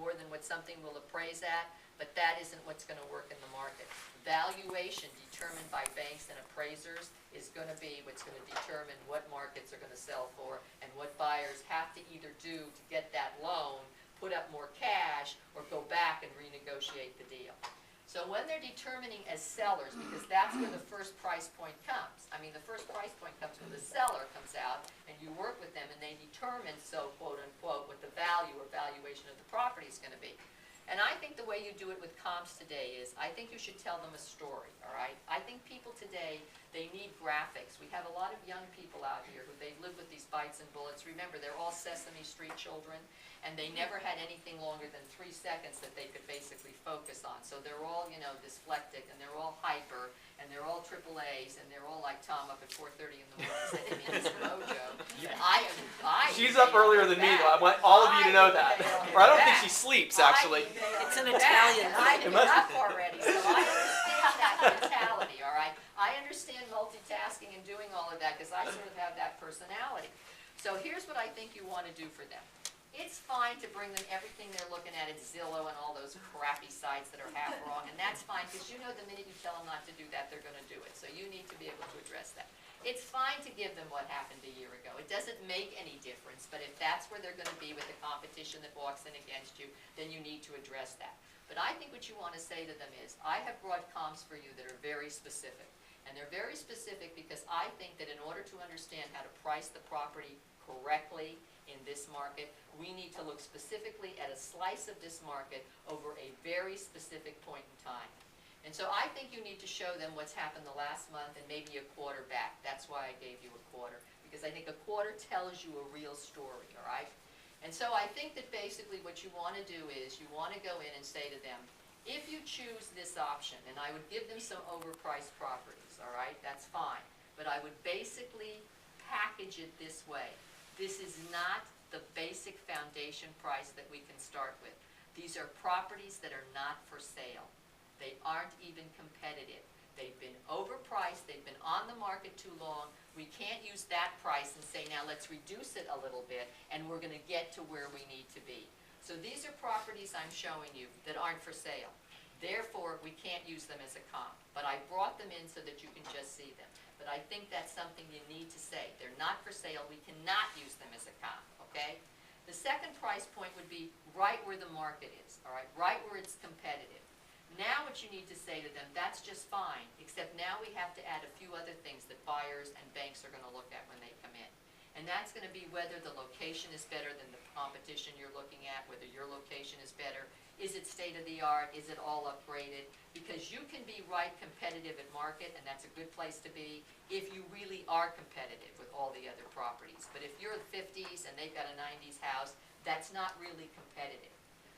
more than what something will appraise at, but that isn't what's going to work in the market. Valuation determined by banks and appraisers is going to be what's going to determine what markets are going to sell for and what buyers have to either do to get that loan, put up more cash, or go back and renegotiate the deal. So when they're determining as sellers, because that's where the first price point comes. I mean, the first price point comes when the seller comes out and you work with them and they determine, so quote unquote, what the value or valuation of the property is going to be. And I think the way you do it with comps today is, I think you should tell them a story, all right? I think people today, they need graphics. We have a lot of young people out here who they live with these bites and bullets. Remember, they're all Sesame Street children, and they never had anything longer than 3 seconds that they could basically focus on. So they're all, you know, dyslexic, and they're all hyper, and they're all triple A's, and they're all like Tom up at 4:30 in the morning sending me this mojo. She's up earlier than me, though. I want all of you to know that. Or I don't think she sleeps, actually. It's an Italian. I've been up already, so I understand that mentality, all right? I understand multitasking and doing all of that because I sort of have that personality. So here's what I think you want to do for them. It's fine to bring them everything they're looking at Zillow and all those crappy sites that are half wrong, and that's fine because you know the minute you tell them not to do that, they're going to do it. So you need to be able to address that. It's fine to give them what happened a year ago. It doesn't make any difference, but if that's where they're going to be with the competition that walks in against you, then you need to address that. But I think what you want to say to them is, I have brought comps for you that are very specific. And they're very specific because I think that in order to understand how to price the property correctly in this market, we need to look specifically at a slice of this market over a very specific point in time. And so I think you need to show them what's happened the last month and maybe a quarter back. That's why I gave you a quarter, because I think a quarter tells you a real story, all right? And so I think that basically what you want to do is you want to go in and say to them, if you choose this option, and I would give them some overpriced properties, all right, that's fine, but I would basically package it this way. This is not the basic foundation price that we can start with. These are properties that are not for sale. They aren't even competitive. They've been overpriced, they've been on the market too long. We can't use that price and say, now let's reduce it a little bit and we're going to get to where we need to be. So these are properties I'm showing you that aren't for sale. Therefore, we can't use them as a comp. But I brought them in so that you can just see them. But I think that's something you need to say. They're not for sale. We cannot use them as a comp, okay? The second price point would be right where the market is, all right? Right where it's competitive. Now what you need to say to them, that's just fine, except now we have to add a few other things that buyers and banks are going to look at when they come in. And that's going to be whether the location is better than the competition you're looking at, whether your location is better, is it state-of-the-art, is it all upgraded? Because you can be right competitive at market, and that's a good place to be, if you really are competitive with all the other properties. But if you're the 50s and they've got a 90s house, that's not really competitive.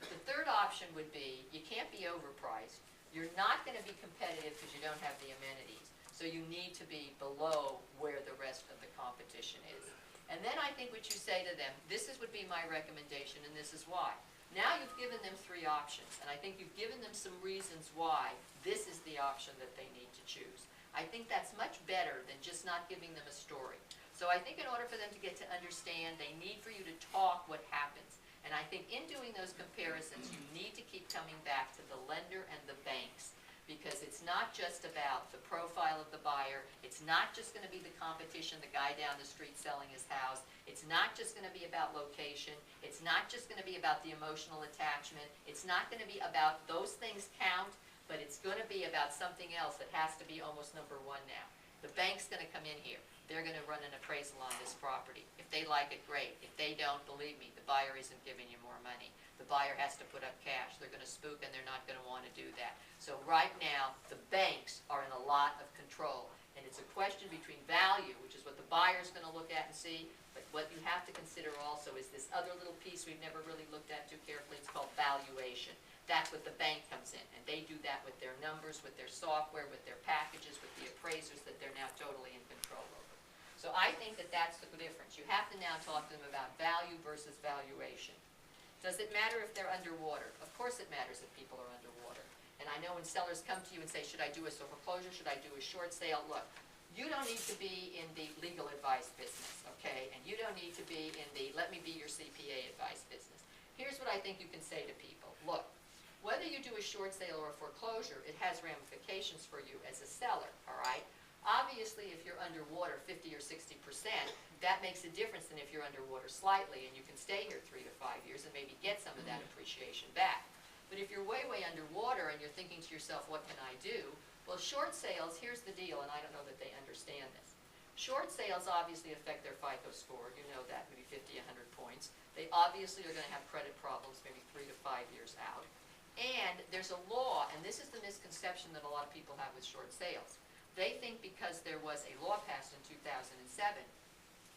The third option would be, you can't be overpriced, you're not going to be competitive because you don't have the amenities, so you need to be below where the rest of the competition is. And then I think what you say to them, this would be my recommendation and this is why. Now you've given them 3 options, and I think you've given them some reasons why this is the option that they need to choose. I think that's much better than just not giving them a story. So I think in order for them to get to understand, they need for you to talk what happens. And I think in doing those comparisons, you need to keep coming back to the lender and the banks, because it's not just about the profile of the buyer. It's not just going to be the competition, the guy down the street selling his house. It's not just going to be about location. It's not just going to be about the emotional attachment. It's not going to be about those things count, but it's going to be about something else that has to be almost number 1 now. The bank's going to come in here. They're going to run an appraisal on this property. If they like it, great. If they don't, believe me, the buyer isn't giving you more money. The buyer has to put up cash. They're going to spook and they're not going to want to do that. So right now, the banks are in a lot of control. And it's a question between value, which is what the buyer's going to look at and see, but what you have to consider also is this other little piece we've never really looked at too carefully. It's called valuation. That's what the bank comes in, and they do that with their numbers, with their software, with their packages, with the appraisers that they're now totally in control over. So I think that that's the difference. You have to now talk to them about value versus valuation. Does it matter if they're underwater? Of course it matters if people are underwater. And I know when sellers come to you and say, should I do a foreclosure, should I do a short sale? Look, you don't need to be in the legal advice business, okay? And you don't need to be in the let me be your CPA advice business. here's what I think you can say to people. Look, whether you do a short sale or a foreclosure, it has ramifications for you as a seller, all right? Obviously, if you're underwater 50 or 60%, that makes a difference than if you're underwater slightly and you can stay here 3 to 5 years and maybe get some of that appreciation back. But if you're way, way underwater and you're thinking to yourself, what can I do? Well, short sales, here's the deal, and I don't know that they understand this. Short sales obviously affect their FICO score, you know that, maybe 50, 100 points. They obviously are going to have credit problems maybe 3 to 5 years out. And there's a law, and this is the misconception that a lot of people have with short sales. They think because there was a law passed in 2007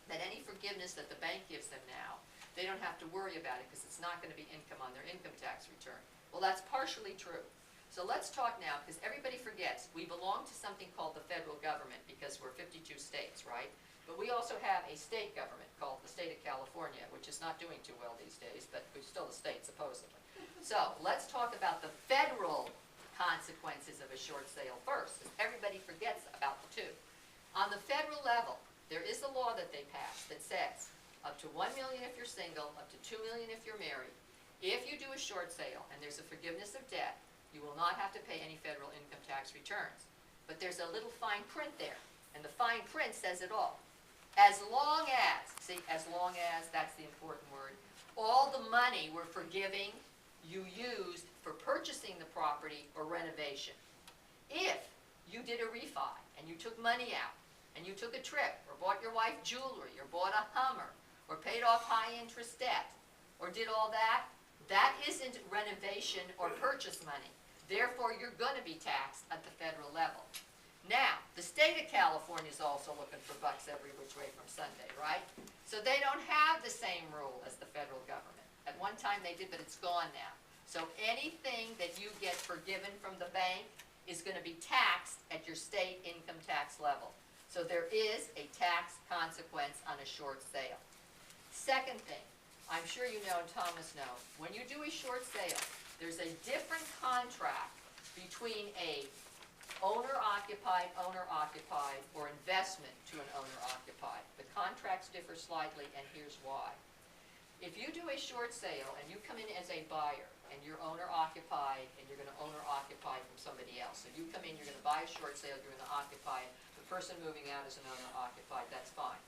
that any forgiveness that the bank gives them now, they don't have to worry about it because it's not going to be income on their income tax return. Well, that's partially true. So let's talk now, because everybody forgets, we belong to something called the federal government because we're 52 states, right? But we also have a state government called the state of California, which is not doing too well these days, but we're still a state supposedly. So let's talk about the federal consequences of a short sale first, because everybody forgets about the two. On the federal level, there is a law that they passed that says up to $1 million if you're single, up to $2 million if you're married. If you do a short sale and there's a forgiveness of debt, you will not have to pay any federal income tax returns. But there's a little fine print there, and the fine print says it all. As long as, see, as long as, that's the important word, all the money we're forgiving you used for purchasing the property or renovation. If you did a refi and you took money out and you took a trip or bought your wife jewelry or bought a Hummer or paid off high interest debt or did all that, that isn't renovation or purchase money. Therefore, you're going to be taxed at the federal level. Now, the state of California is also looking for bucks every which way from Sunday, right? So they don't have the same rule as the federal government. At one time they did, but it's gone now. So anything that you get forgiven from the bank is going to be taxed at your state income tax level. So there is a tax consequence on a short sale. Second thing, I'm sure you know and Thomas know, when you do a short sale, there's a different contract between a owner-occupied, or investment to an owner-occupied. The contracts differ slightly, and here's why. If you do a short sale and you come in as a buyer and you're owner-occupied and you're going to owner-occupy from somebody else. So you come in, you're going to buy a short sale, you're going to occupy it. The person moving out is an owner-occupied, that's fine.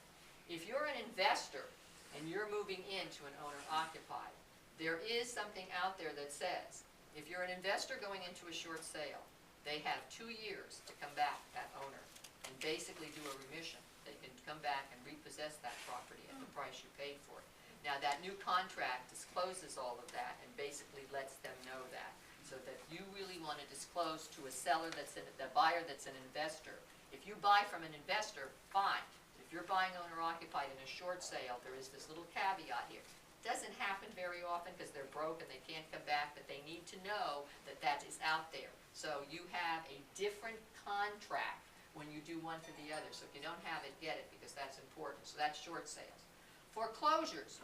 If you're an investor and you're moving into an owner-occupied, there is something out there that says if you're an investor going into a short sale, they have 2 years to come back, that owner, and basically do a remission. They can come back and repossess that property at the price you paid for it. Now, that new contract discloses all of that and basically lets them know that. So that you really want to disclose to a seller the buyer that's an investor. If you buy from an investor, fine. If you're buying owner-occupied in a short sale, there is this little caveat here. It doesn't happen very often because they're broke and they can't come back, but they need to know that that is out there. So you have a different contract when you do one for the other. So if you don't have it, get it, because that's important. So that's short sales. Foreclosures.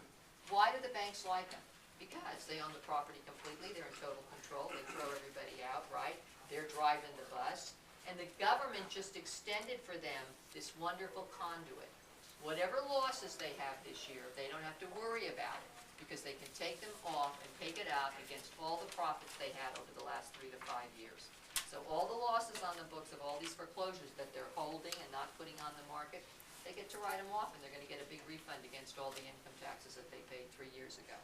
Why do the banks like them? Because they own the property completely. They're in total control. They throw everybody out, right? They're driving the bus. And the government just extended for them this wonderful conduit. Whatever losses they have this year, they don't have to worry about it because they can take them off and take it out against all the profits they had over the last 3 to 5 years. So all the losses on the books of all these foreclosures that they're holding and not putting on the market, they get to write them off, and they're going to get a big refund against all the income taxes that they paid 3 years ago.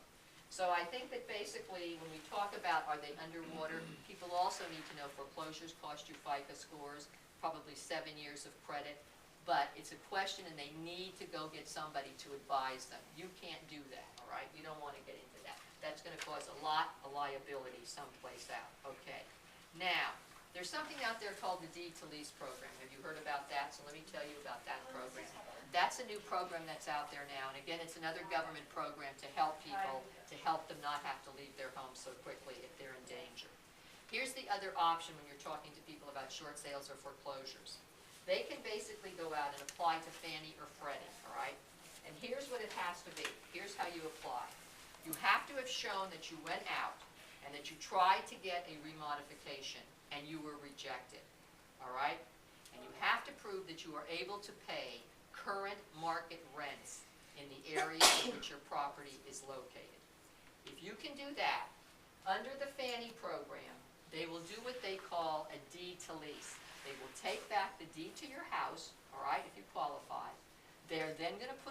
So I think that basically when we talk about are they underwater, people also need to know foreclosures cost you FICO scores, probably 7 years of credit, but it's a question and they need to go get somebody to advise them. You can't do that, all right? You don't want to get into that. That's going to cause a lot of liability someplace out. Okay. Now, there's something out there called the Deed to Lease program. Have you heard about that? So let me tell you about that program. That's a new program that's out there now. And again, it's another government program to help people, to help them not have to leave their homes so quickly if they're in danger. Here's the other option when you're talking to people about short sales or foreclosures. They can basically go out and apply to Fannie or Freddie, all right? And here's what it has to be. Here's how you apply. You have to have shown that you went out and that you tried to get a remodification and you were rejected, all right? And you have to prove that you are able to pay current market rents in the area in which your property is located. If you can do that, under the Fannie program, they will do what they call a deed to lease. They will take back the deed to your house, all right, if you qualify. They're then gonna put